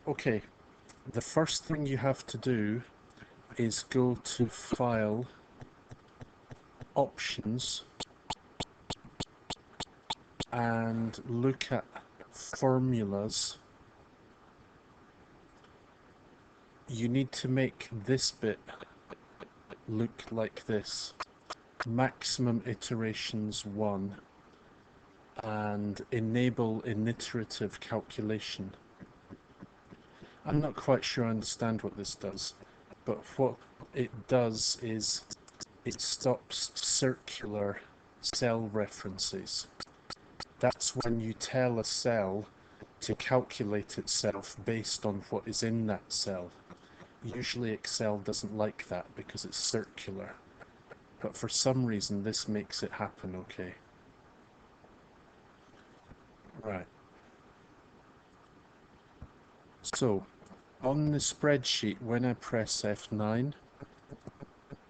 Okay, the first thing you have to do is go to File, Options, and look at Formulas. You need to make this bit look like this. Maximum iterations 1 and enable iterative calculation. I'm not quite sure I understand what this does, but what it does is it stops circular cell references. That's when you tell a cell to calculate itself based on what is in that cell. Usually Excel doesn't like that because it's circular, but for some reason this makes it happen okay. Right. So, on the spreadsheet, when I press F9,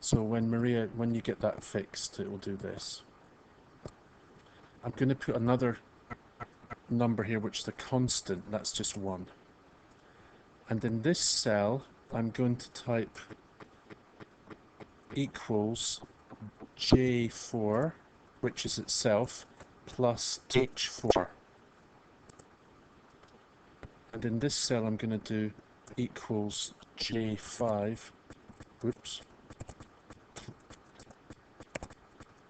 so when you get that fixed, it will do this. I'm going to put another number here, which is a constant, that's just 1. And in this cell, I'm going to type equals J4, which is itself, plus H4. And in this cell, I'm going to do equals J5, whoops,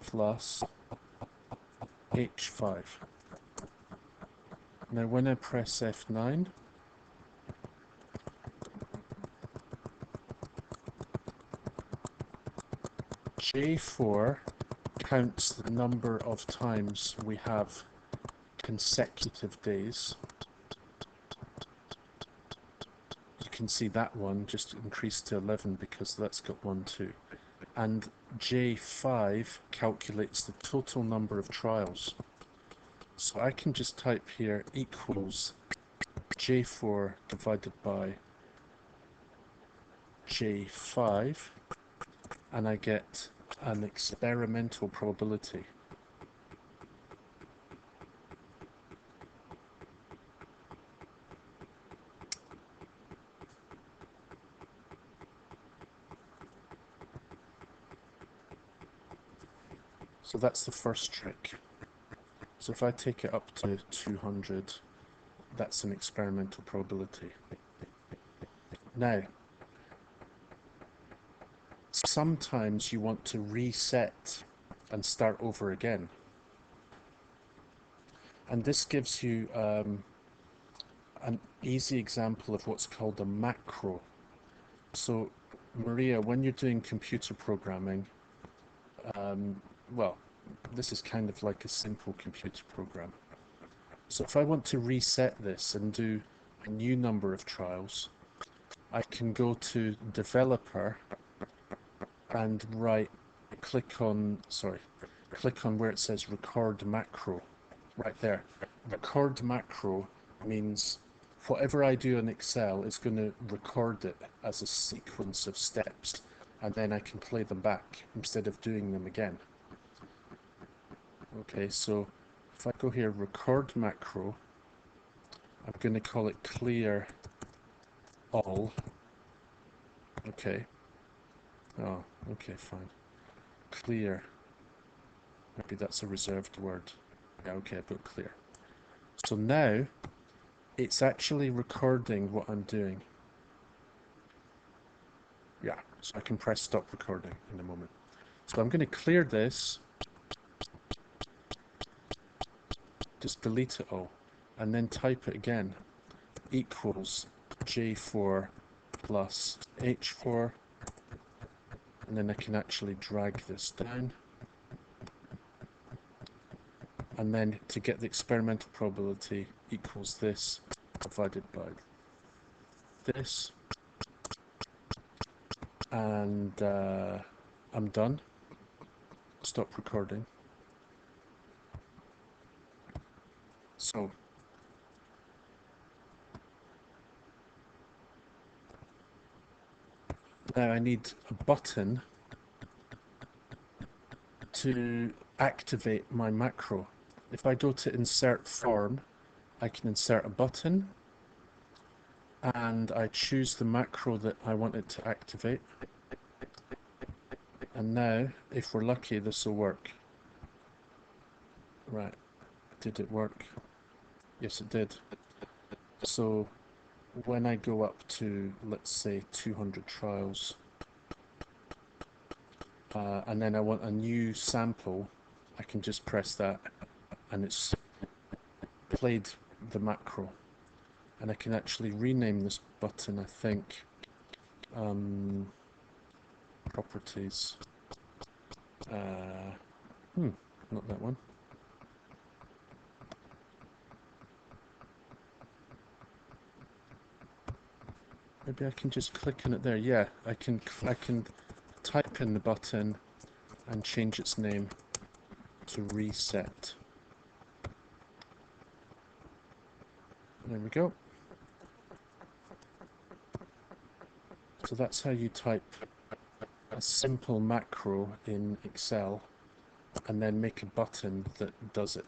plus H5. Now when I press F9, J4 counts the number of times we have consecutive days. You can see that one just increased to 11 because that's got 1, 2. And J5 calculates the total number of trials. So I can just type here equals J4 divided by J5, and I get an experimental probability. So that's the first trick. So if I take it up to 200, that's an experimental probability. Now, sometimes you want to reset and start over again. And this gives you an easy example of what's called a macro. So, Maria, when you're doing computer programming, well, this is kind of like a simple computer program. So if I want to reset this and do a new number of trials, I can go to Developer and click on where it says Record Macro, right there. Record Macro means whatever I do in Excel is going to record it as a sequence of steps, and then I can play them back instead of doing them again. Okay, so if I go here, Record Macro, I'm going to call it Clear All. Okay. Oh, okay, fine. Clear. Maybe that's a reserved word. Yeah, okay, I put clear. So now it's actually recording what I'm doing. Yeah, so I can press stop recording in a moment. So I'm going to clear this, just delete it all, and then type it again. Equals J4 plus H4, and then I can actually drag this down. And then to get the experimental probability equals this divided by this. And I'm done. Stop recording. So now I need a button to activate my macro. If I go to insert form, I can insert a button, and I choose the macro that I want it to activate. And now, if we're lucky, this will work. Right, did it work? Yes, it did. So when I go up to, let's say, 200 trials, and then I want a new sample, I can just press that, and it's played the macro. And I can actually rename this button, I think, properties. Not that one. Maybe I can just click on it there. Yeah, I can type in the button and change its name to reset. There we go. So that's how you type a simple macro in Excel and then make a button that does it.